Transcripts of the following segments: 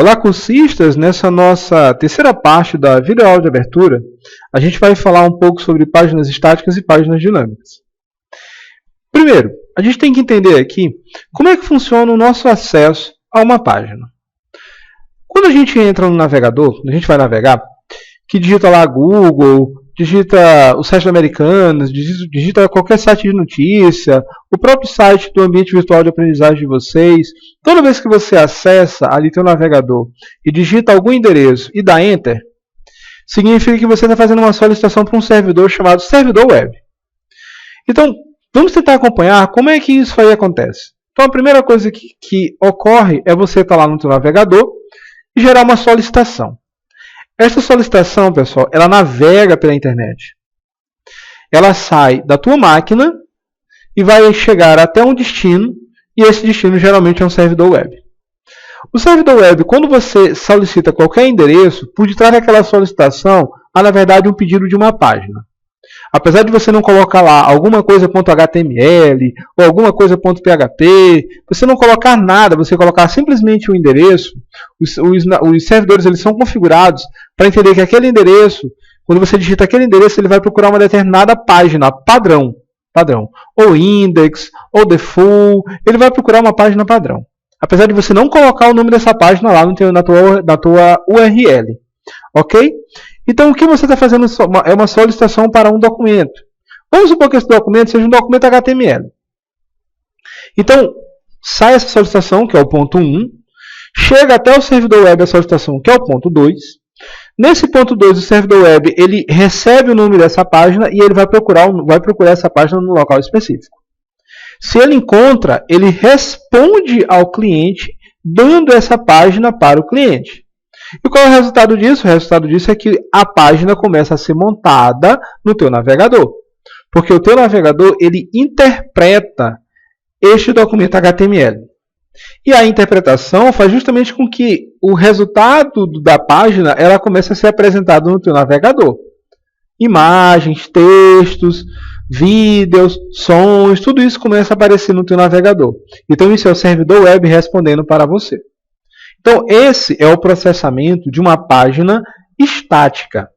Olá, cursistas! Nessa nossa terceira parte da videoaula de abertura, a gente vai falar um pouco sobre páginas estáticas e páginas dinâmicas. Primeiro, a gente tem que entender aqui como é que funciona o nosso acesso a uma página. Quando a gente entra no navegador, a gente vai navegar, que digita lá Google, digita o site da Americanas, digita qualquer site de notícia, o próprio site do ambiente virtual de aprendizagem de vocês. Toda vez que você acessa ali teu navegador e digita algum endereço e dá Enter, significa que você está fazendo uma solicitação para um servidor chamado servidor web. Então, vamos tentar acompanhar como é que isso aí acontece. Então, a primeira coisa que ocorre é você estar lá no teu navegador e gerar uma solicitação. Essa solicitação, pessoal, ela navega pela internet. Ela sai da tua máquina e vai chegar até um destino, e esse destino geralmente é um servidor web. O servidor web, quando você solicita qualquer endereço, por detrás daquela solicitação, há na verdade um pedido de uma página. Apesar de você não colocar lá alguma coisa .html ou alguma coisa .php, você não colocar nada, você colocar simplesmente o endereço, os servidores eles são configurados para entender que aquele endereço, quando você digita aquele endereço, ele vai procurar uma determinada página padrão, ou index, ou default, ele vai procurar uma página padrão. Apesar de você não colocar o nome dessa página lá na tua URL. Ok? Então, o que você está fazendo é uma solicitação para um documento. Vamos supor que esse documento seja um documento HTML. Então, sai essa solicitação, que é o ponto 1, chega até o servidor web a solicitação, que é o ponto 2. Nesse ponto 2, o servidor web ele recebe o nome dessa página e ele vai procurar essa página no local específico. Se ele encontra, ele responde ao cliente, dando essa página para o cliente. E qual é o resultado disso? O resultado disso é que a página começa a ser montada no teu navegador. Porque o teu navegador ele interpreta este documento HTML. E a interpretação faz justamente com que o resultado da página ela comece a ser apresentado no teu navegador. Imagens, textos, vídeos, sons, tudo isso começa a aparecer no teu navegador. Então isso é o servidor web respondendo para você. Então, esse é o processamento de uma página estática.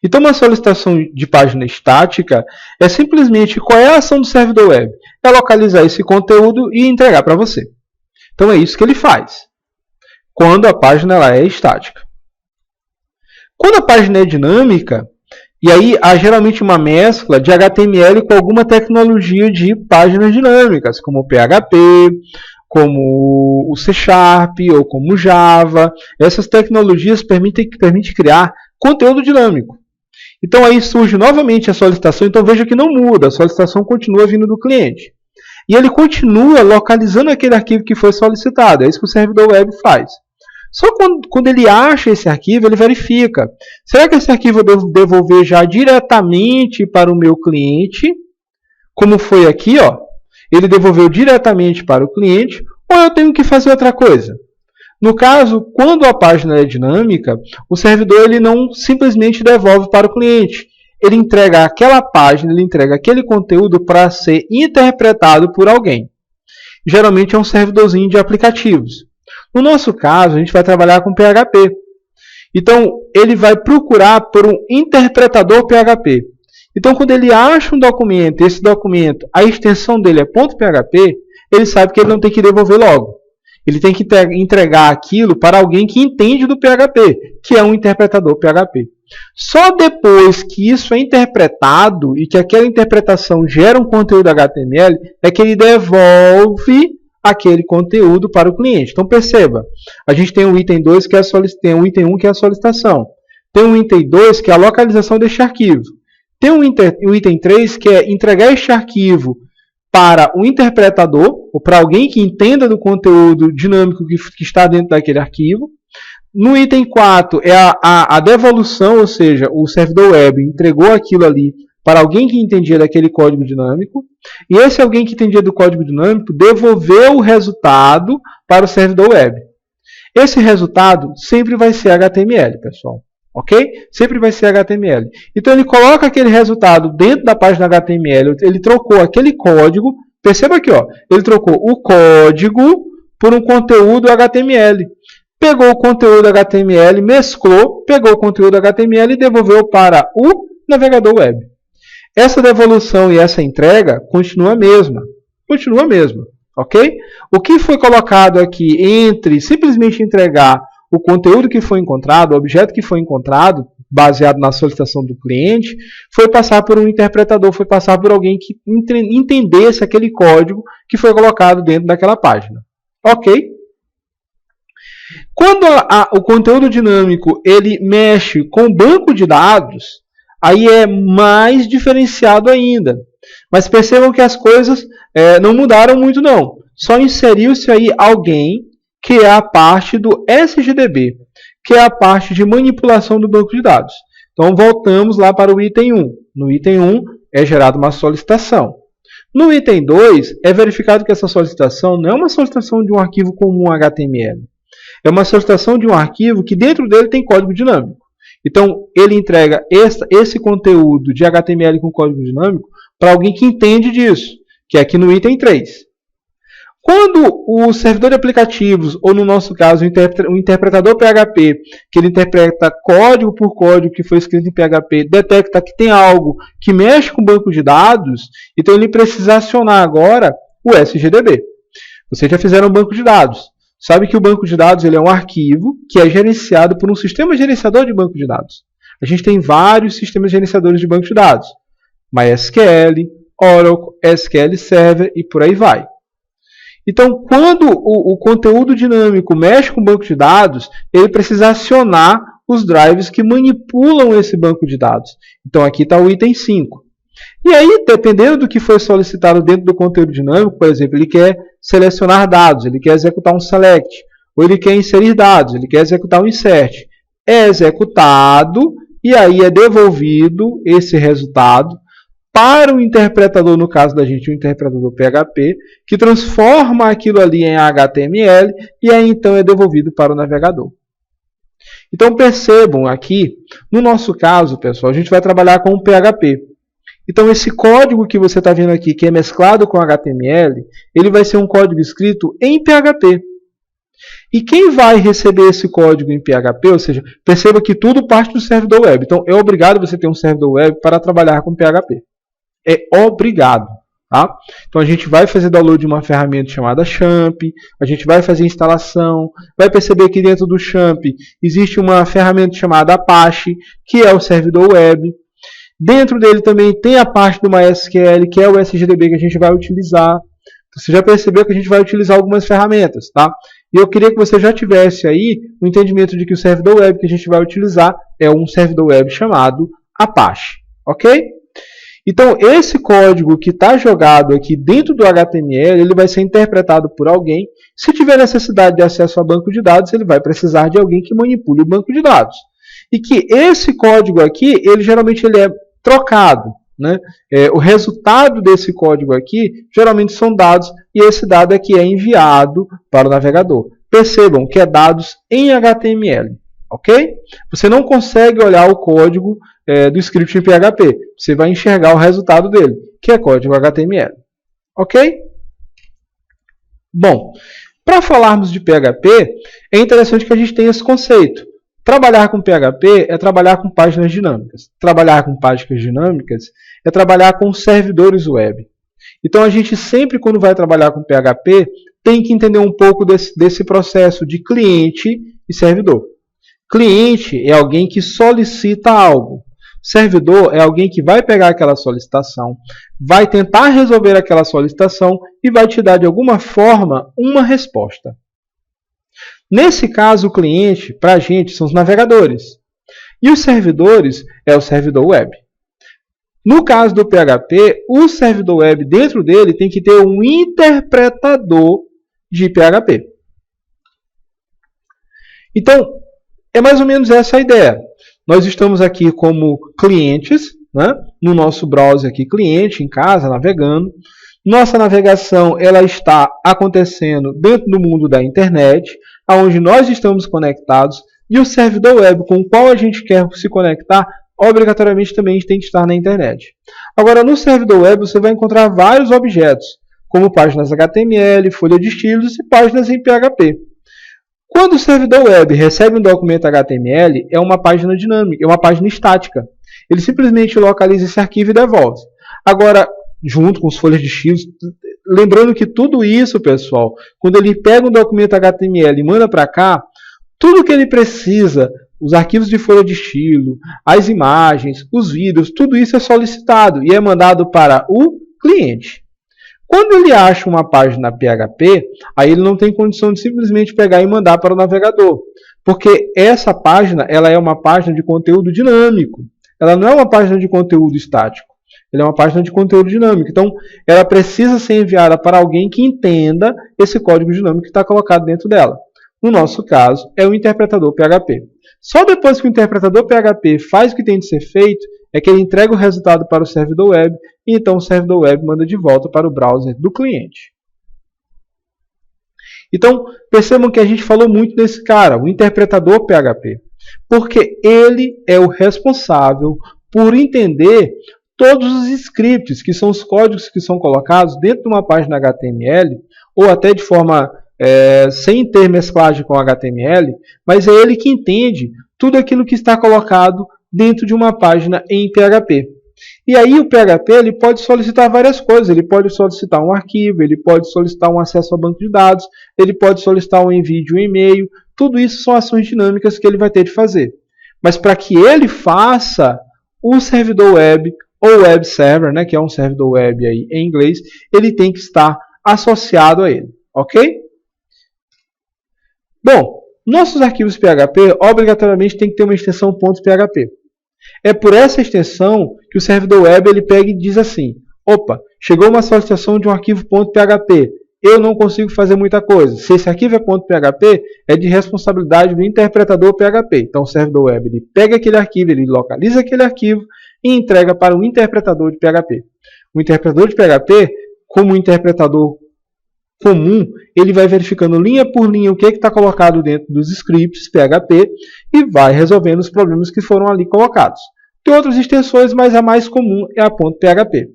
Então, uma solicitação de página estática é simplesmente qual é a ação do servidor web? É localizar esse conteúdo e entregar para você. Então, é isso que ele faz, quando a página ela é estática. Quando a página é dinâmica, e aí há geralmente uma mescla de HTML com alguma tecnologia de páginas dinâmicas, como o PHP, como o C# ou como o Java. Essas tecnologias permitem criar conteúdo dinâmico. Então aí surge novamente a solicitação. Então veja que não muda, a solicitação continua vindo do cliente. E ele continua localizando aquele arquivo que foi solicitado. É isso que o servidor web faz. Só quando ele acha esse arquivo, ele verifica. Será que esse arquivo eu devo devolver já diretamente para o meu cliente? Como foi aqui, ó. Ele devolveu diretamente para o cliente, ou eu tenho que fazer outra coisa? No caso, quando a página é dinâmica, o servidor ele não simplesmente devolve para o cliente. Ele entrega aquela página, ele entrega aquele conteúdo para ser interpretado por alguém. Geralmente é um servidorzinho de aplicativos. No nosso caso, a gente vai trabalhar com PHP. Então, ele vai procurar por um interpretador PHP. Então, quando ele acha um documento, esse documento, a extensão dele é .php, ele sabe que ele não tem que devolver logo. Ele tem que entregar aquilo para alguém que entende do PHP, que é um interpretador PHP. Só depois que isso é interpretado e que aquela interpretação gera um conteúdo HTML, é que ele devolve aquele conteúdo para o cliente. Então, perceba, a gente tem o item 2, que é tem o item 1, que é a solicitação. Tem o item 2, que é a localização deste arquivo. Tem o item 3, que é entregar este arquivo para o interpretador, ou para alguém que entenda do conteúdo dinâmico que está dentro daquele arquivo. No item 4 é a devolução, ou seja, o servidor web entregou aquilo ali para alguém que entendia daquele código dinâmico. E esse alguém que entendia do código dinâmico devolveu o resultado para o servidor web. Esse resultado sempre vai ser HTML, pessoal. Ok? Sempre vai ser HTML. Então ele coloca aquele resultado dentro da página HTML, ele trocou aquele código, perceba aqui, ó, ele trocou o código por um conteúdo HTML. pegou o conteúdo HTML, mesclou, pegou o conteúdo HTML e devolveu para o navegador web. Essa devolução e essa entrega continua a mesma. Continua a mesma, ok? O que foi colocado aqui entre simplesmente entregar o conteúdo que foi encontrado, o objeto que foi encontrado, baseado na solicitação do cliente, foi passar por um interpretador, foi passar por alguém que entendesse aquele código que foi colocado dentro daquela página. Ok? Quando o conteúdo dinâmico ele mexe com o banco de dados, aí é mais diferenciado ainda. Mas percebam que as coisas não mudaram muito não. Só inseriu-se aí alguém que é a parte do SGDB, que é a parte de manipulação do banco de dados. Então voltamos lá para o item 1. No item 1 é gerada uma solicitação. No item 2 é verificado que essa solicitação não é uma solicitação de um arquivo comum HTML. É uma solicitação de um arquivo que dentro dele tem código dinâmico. Então, ele entrega esse conteúdo de HTML com código dinâmico para alguém que entende disso, que é aqui no item 3. Quando o servidor de aplicativos, ou no nosso caso, o interpretador PHP, que ele interpreta código por código que foi escrito em PHP, detecta que tem algo que mexe com o banco de dados, então ele precisa acionar agora o SGDB. Vocês já fizeram um banco de dados. Sabe que o banco de dados ele é um arquivo que é gerenciado por um sistema gerenciador de banco de dados. A gente tem vários sistemas gerenciadores de banco de dados. MySQL, Oracle, SQL Server e por aí vai. Então, quando o conteúdo dinâmico mexe com o banco de dados, ele precisa acionar os drivers que manipulam esse banco de dados. Então, aqui está o item 5. E aí, dependendo do que foi solicitado dentro do conteúdo dinâmico, por exemplo, ele quer selecionar dados, ele quer executar um select, ou ele quer inserir dados, ele quer executar um insert. É executado e aí é devolvido esse resultado para o interpretador, no caso da gente, o interpretador PHP, que transforma aquilo ali em HTML e aí então é devolvido para o navegador. Então percebam aqui, no nosso caso, pessoal, a gente vai trabalhar com o PHP. Então esse código que você está vendo aqui, que é mesclado com HTML, ele vai ser um código escrito em PHP. E quem vai receber esse código em PHP, ou seja, perceba que tudo parte do servidor web. Então é obrigado você ter um servidor web para trabalhar com PHP. É obrigado. Tá? Então a gente vai fazer download de uma ferramenta chamada Champ, a gente vai fazer instalação, vai perceber que dentro do Champ existe uma ferramenta chamada Apache, que é o servidor web. Dentro dele também tem a parte do MySQL, que é o SGDB que a gente vai utilizar. Você já percebeu que a gente vai utilizar algumas ferramentas, tá? E eu queria que você já tivesse aí o entendimento de que o servidor web que a gente vai utilizar é um servidor web chamado Apache, ok? Então, esse código que está jogado aqui dentro do HTML, ele vai ser interpretado por alguém. Se tiver necessidade de acesso a banco de dados, ele vai precisar de alguém que manipule o banco de dados. E que esse código aqui, ele geralmente ele é trocado. Né? O resultado desse código aqui, geralmente são dados, e esse dado aqui é enviado para o navegador. Percebam que é dados em HTML. Ok? Você não consegue olhar o código do script em PHP. Você vai enxergar o resultado dele, que é código HTML. Ok? Bom, para falarmos de PHP, é interessante que a gente tenha esse conceito. Trabalhar com PHP é trabalhar com páginas dinâmicas. Trabalhar com páginas dinâmicas é trabalhar com servidores web. Então, a gente sempre, quando vai trabalhar com PHP, tem que entender um pouco desse processo de cliente e servidor. Cliente é alguém que solicita algo. Servidor é alguém que vai pegar aquela solicitação, vai tentar resolver aquela solicitação e vai te dar, de alguma forma, uma resposta. Nesse caso, o cliente, para a gente, são os navegadores. E os servidores é o servidor web. No caso do PHP, o servidor web, dentro dele, tem que ter um interpretador de PHP. Então, é mais ou menos essa a ideia. Nós estamos aqui como clientes, né? No nosso browser aqui, cliente, em casa, navegando. Nossa navegação ela está acontecendo dentro do mundo da internet, onde nós estamos conectados, e o servidor web com o qual a gente quer se conectar, obrigatoriamente também tem que estar na internet. Agora, no servidor web você vai encontrar vários objetos, como páginas HTML, folha de estilos e páginas em PHP. Quando o servidor web recebe um documento HTML, é uma página dinâmica, é uma página estática. Ele simplesmente localiza esse arquivo e devolve. Agora, junto com as folhas de estilo, lembrando que tudo isso, pessoal, quando ele pega um documento HTML e manda para cá, tudo que ele precisa, os arquivos de folha de estilo, as imagens, os vídeos, tudo isso é solicitado e é mandado para o cliente. Quando ele acha uma página PHP, aí ele não tem condição de simplesmente pegar e mandar para o navegador, porque essa página ela é uma página de conteúdo dinâmico. Ela não é uma página de conteúdo estático. Ela é uma página de conteúdo dinâmico. Então, ela precisa ser enviada para alguém que entenda esse código dinâmico que está colocado dentro dela. No nosso caso, é o interpretador PHP. Só depois que o interpretador PHP faz o que tem de ser feito, é que ele entrega o resultado para o servidor web, e então o servidor web manda de volta para o browser do cliente. Então, percebam que a gente falou muito desse cara, o interpretador PHP, porque ele é o responsável por entender todos os scripts, que são os códigos que são colocados dentro de uma página HTML, ou até de forma sem ter mesclagem com HTML, mas é ele que entende tudo aquilo que está colocado dentro de uma página em PHP. E aí o PHP ele pode solicitar várias coisas, ele pode solicitar um arquivo, ele pode solicitar um acesso ao banco de dados, ele pode solicitar um envio de um e-mail, tudo isso são ações dinâmicas que ele vai ter de fazer. Mas para que ele faça, o servidor web ou web server, né, que é um servidor web aí em inglês, ele tem que estar associado a ele, ok? Bom, nossos arquivos PHP obrigatoriamente tem que ter uma extensão .php. É por essa extensão que o servidor web ele pega e diz assim: opa, chegou uma solicitação de um arquivo .php, eu não consigo fazer muita coisa. Se esse arquivo é .php, é de responsabilidade do interpretador PHP. Então o servidor web ele pega aquele arquivo, ele localiza aquele arquivo e entrega para o interpretador de PHP. O interpretador de PHP, como interpretador comum, ele vai verificando linha por linha o que está colocado dentro dos scripts PHP e vai resolvendo os problemas que foram ali colocados. Tem outras extensões, mas a mais comum é a .php.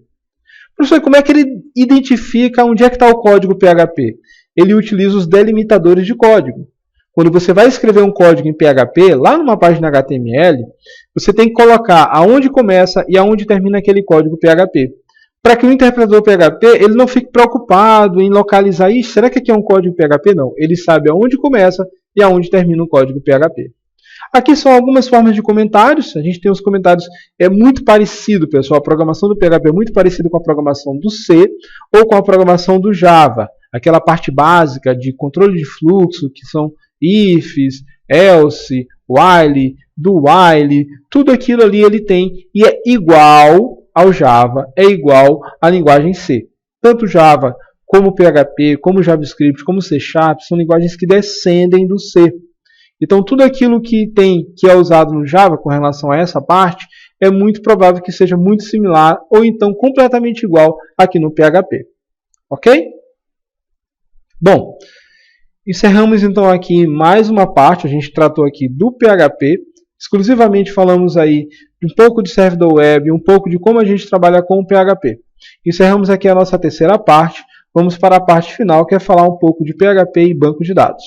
Professor, como é que ele identifica onde é que está o código PHP? Ele utiliza os delimitadores de código. Quando você vai escrever um código em PHP, lá numa página HTML, você tem que colocar aonde começa e aonde termina aquele código PHP. Para que o interpretador PHP ele não fique preocupado em localizar, será que aqui é um código PHP? Não, ele sabe aonde começa e aonde termina o código PHP. Aqui são algumas formas de comentários. A gente tem os comentários, é muito parecido, pessoal, a programação do PHP é muito parecida com a programação do C ou com a programação do Java. Aquela parte básica de controle de fluxo, que são ifs, else, while, do while, tudo aquilo ali ele tem e é igual ao Java, é igual à linguagem C. Tanto Java como PHP, como JavaScript, como C# são linguagens que descendem do C. Então tudo aquilo que é usado no Java com relação a essa parte é muito provável que seja muito similar ou então completamente igual aqui no PHP. Ok? Bom, encerramos então aqui mais uma parte. A gente tratou aqui do PHP. Exclusivamente falamos aí um pouco de servidor web, um pouco de como a gente trabalha com o PHP. Encerramos aqui a nossa terceira parte. Vamos para a parte final, que é falar um pouco de PHP e banco de dados.